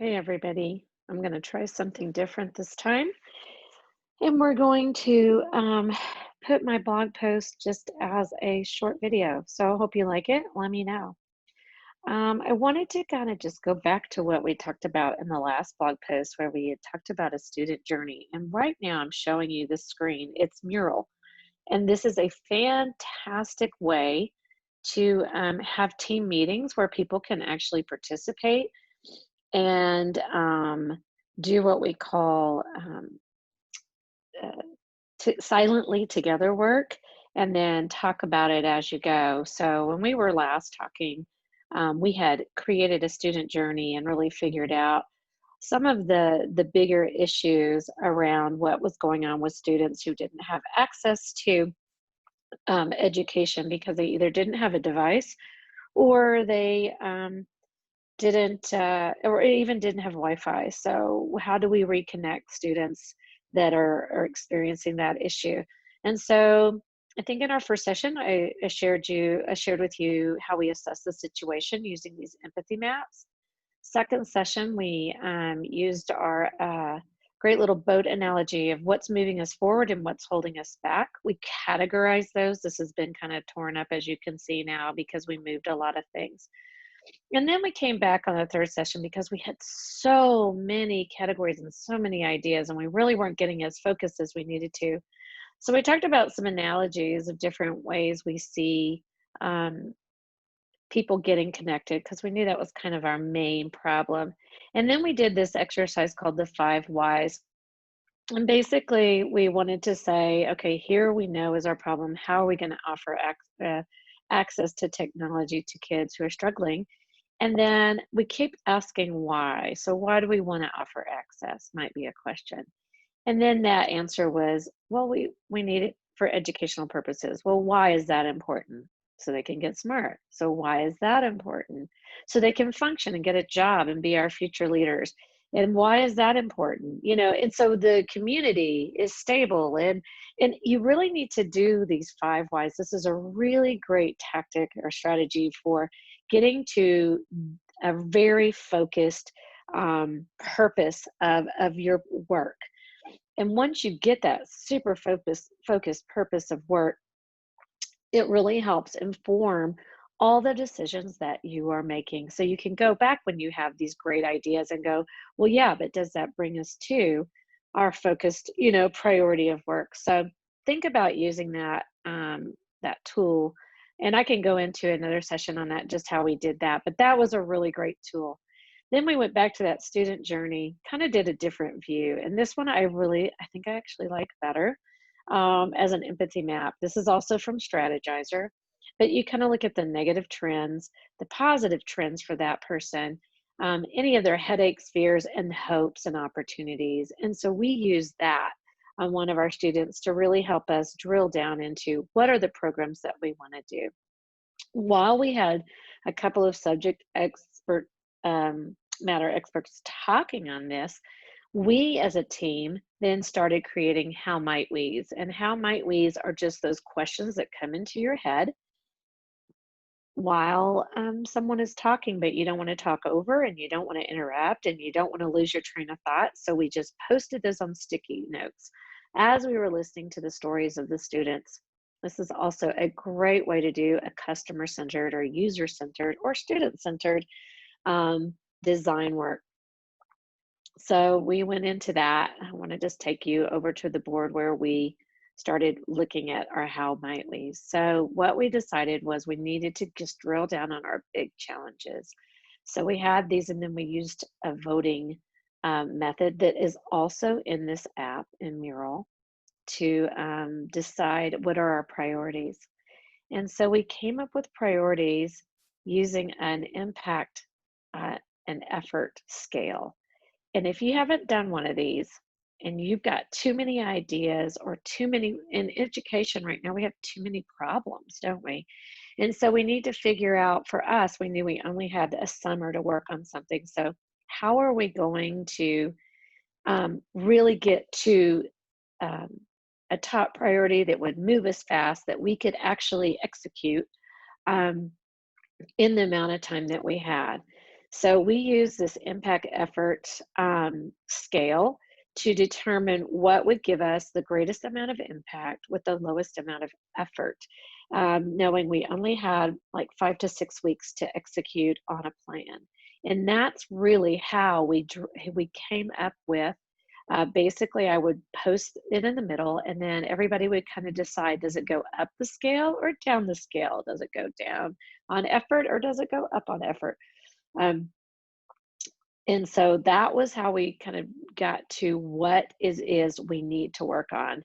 Hey, everybody. I'm going to try something different this time. And we're going to put my blog post just as a short video. So I hope you like it. Let me know. I wanted to kind of just go back to what we talked about in the last blog post where we had talked about a student journey. And right now I'm showing you the screen. It's Mural. And this is a fantastic way to have team meetings where people can actually participate and do what we call uh, silently together work and then talk about it as you go. So when we were last talking, we had created a student journey and really figured out some of the bigger issues around what was going on with students who didn't have access to education because they either didn't have a device or they didn't or even didn't have Wi-Fi. So how do we reconnect students that are experiencing that issue? And so I think in our first session, I shared with you how we assess the situation using these empathy maps. Second session, we used our great little boat analogy of what's moving us forward and what's holding us back. We categorize those. This has been kind of torn up, as you can see now, because we moved a lot of things. And then we came back on the third session because we had so many categories and so many ideas, and we really weren't getting as focused as we needed to. So we talked about some analogies of different ways we see um, people getting connected because we knew that was kind of our main problem. And then we did this exercise called the 5 whys. And basically, we wanted to say, okay, here we know is our problem. How are we going to offer access to technology to kids who are struggling? And then we keep asking why. So why do we want to offer access? Might be a question. And then that answer was, well, we need it for educational purposes. Well, why is that important? So they can get smart. So why is that important? So they can function and get a job and be our future leaders. And why is that important? And so the community is stable and you really need to do these 5 whys. This is a really great tactic or strategy for getting to a very focused purpose of your work. And once you get that super focused purpose of work, it really helps inform all the decisions that you are making. So you can go back when you have these great ideas and go, well, yeah, but does that bring us to our focused, priority of work? So think about using that tool. And I can go into another session on that, just how we did that. But that was a really great tool. Then we went back to that student journey, kind of did a different view. And this one I think I actually like better as an empathy map. This is also from Strategizer, but you kind of look at the negative trends, the positive trends for that person, any of their headaches, fears, and hopes and opportunities. And so we use that on one of our students to really help us drill down into what are the programs that we want to do. While we had a couple of subject matter experts talking on this, we as a team then started creating how might we's. And how might we's are just those questions that come into your head while someone is talking, but you don't want to talk over and you don't want to interrupt and you don't want to lose your train of thought. So we just posted this on sticky notes as we were listening to the stories of the students. This is also a great way to do a customer centered or user centered or student centered design work. So we went into that. I want to just take you over to the board where we started looking at our how might we. So what we decided was we needed to just drill down on our big challenges. So we had these, and then we used a voting method that is also in this app in Mural to decide what are our priorities. And so we came up with priorities using an impact and effort scale. And if you haven't done one of these and you've got too many ideas or too many in education right now, we have too many problems, don't we? And so we need to figure out, for us, we knew we only had a summer to work on something. So how are we going to really get to um, a top priority that would move us fast, that we could actually execute um, in the amount of time that we had? So we use this impact effort scale to determine what would give us the greatest amount of impact with the lowest amount of effort, knowing we only had like 5 to 6 weeks to execute on a plan. And that's really how we came up with. Basically, I would post it in the middle, and then everybody would kind of decide, does it go up the scale or down the scale? Does it go down on effort or does it go up on effort? Um, and so that was how we kind of got to what is we need to work on.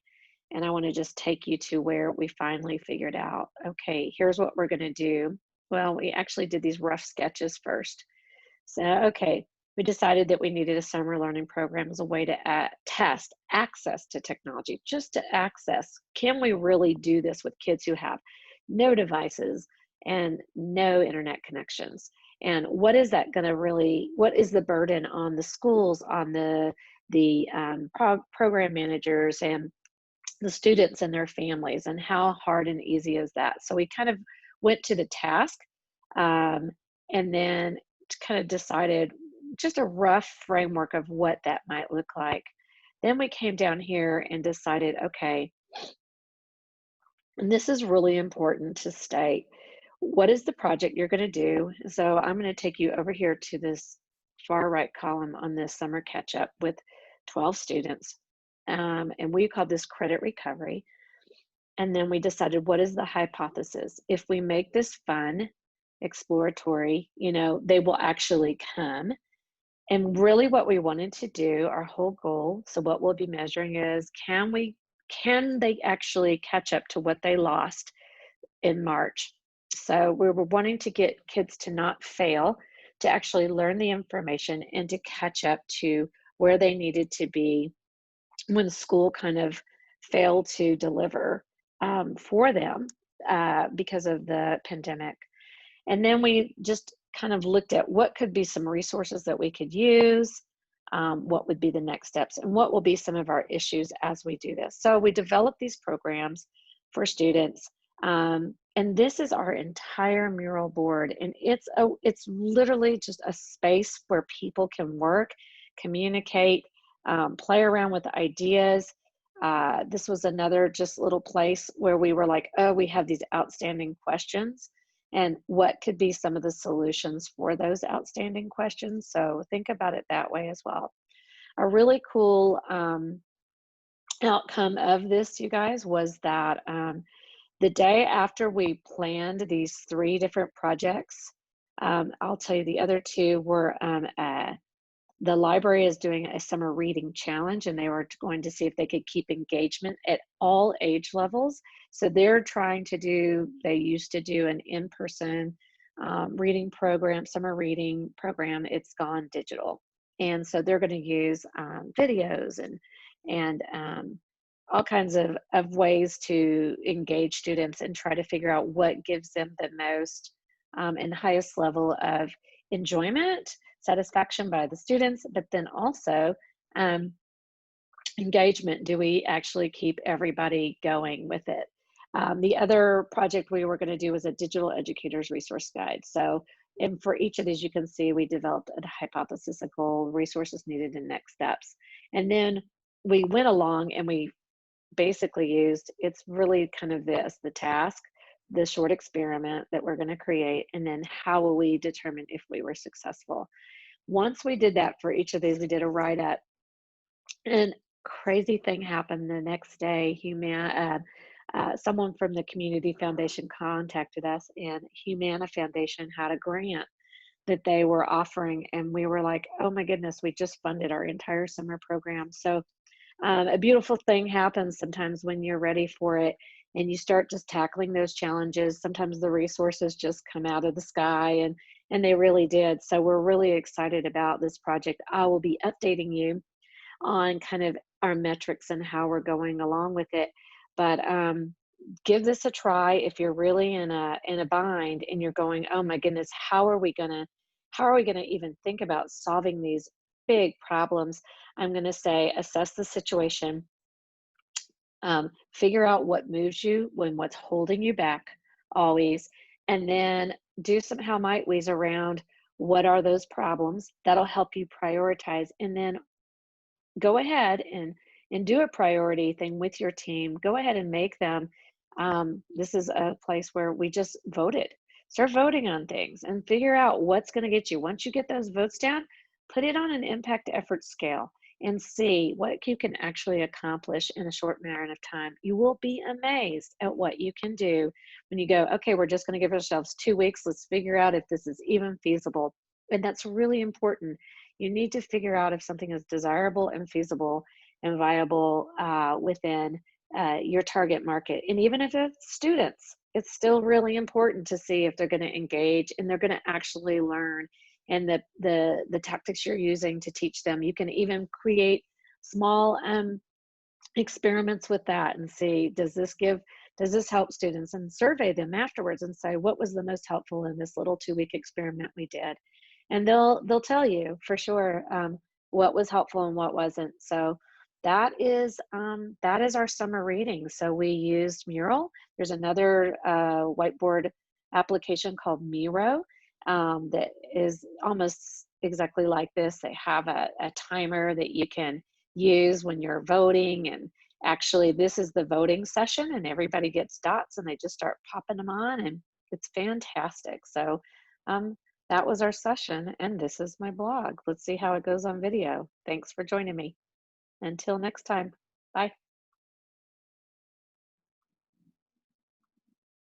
And I want to just take you to where we finally figured out, okay, here's what we're going to do. Well, we actually did these rough sketches first. So, okay, we decided that we needed a summer learning program as a way to test access to technology, just to access. Can we really do this with kids who have no devices and no internet connections? And what is that going to really? What is the burden on the schools, on the program managers, and the students and their families, and how hard and easy is that? So we kind of went to the task, um, and then kind of decided just a rough framework of what that might look like. Then we came down here and decided, okay, and this is really important to state, what is the project you're going to do? So I'm going to take you over here to this far right column on this summer catch up with 12 students. And we call this credit recovery. And then we decided, what is the hypothesis? If we make this fun, exploratory, they will actually come. And really what we wanted to do, our whole goal, so what we'll be measuring is, can they actually catch up to what they lost in March? So we were wanting to get kids to not fail, to actually learn the information and to catch up to where they needed to be when school kind of failed to deliver for them because of the pandemic. And then we just kind of looked at what could be some resources that we could use, what would be the next steps, and what will be some of our issues as we do this. So we developed these programs for students. And this is our entire mural board. And it's literally just a space where people can work, communicate, play around with ideas. This was another just little place where we were like, oh, we have these outstanding questions, and what could be some of the solutions for those outstanding questions. So think about it that way as well. A really cool outcome of this, you guys, was that the day after we planned these 3 different projects, I'll tell you the other 2 were the library is doing a summer reading challenge, and they were going to see if they could keep engagement at all age levels. So they used to do an in-person reading program, summer reading program. It's gone digital. And so they're going to use videos and all kinds of ways to engage students and try to figure out what gives them the most and highest level of enjoyment, satisfaction by the students, but then also um, engagement. Do we actually keep everybody going with it? The other project we were going to do was a digital educators resource guide. So, and for each of these, you can see we developed a hypothesis, a goal, resources needed, and next steps. And then we went along and we basically used, it's really kind of the task, the short experiment that we're going to create, and then how will we determine if we were successful. Once we did that for each of these, we did a write-up, and crazy thing happened the next day. Someone from the community foundation contacted us, and Humana Foundation had a grant that they were offering, and we were like, oh my goodness, we just funded our entire summer program. So a beautiful thing happens sometimes when you're ready for it and you start just tackling those challenges. Sometimes the resources just come out of the sky, and they really did. So we're really excited about this project. I will be updating you on kind of our metrics and how we're going along with it. But give this a try if you're really in a bind and you're going, oh my goodness, how are we gonna even think about solving these big problems? I'm gonna say assess the situation, figure out what moves you when what's holding you back always, and then do some how might we's around What are those problems? That'll help you prioritize, and then go ahead and do a priority thing with your team. Go ahead and make them. This is a place where we just voted. Start voting on things and figure out what's going to get you. Once you get those votes down, put it on an impact effort scale and see what you can actually accomplish in a short amount of time. You will be amazed at what you can do when you go, okay, we're just going to give ourselves 2 weeks. Let's figure out if this is even feasible. And that's really important. You need to figure out if something is desirable and feasible and viable within your target market. And even if it's students, it's still really important to see if they're going to engage and they're going to actually learn, and the tactics you're using to teach them. You can even create small experiments with that and see, does this help students, and survey them afterwards and say, what was the most helpful in this little 2-week experiment we did? And they'll tell you for sure what was helpful and what wasn't. So that is our summer reading. So we used Mural. There's another whiteboard application called Miro that is almost exactly like this. They have a timer that you can use when you're voting, and actually this is the voting session, and everybody gets dots and they just start popping them on, and it's fantastic. So that was our session, and this is my blog. Let's see how it goes on video. Thanks for joining me. Until next time, bye.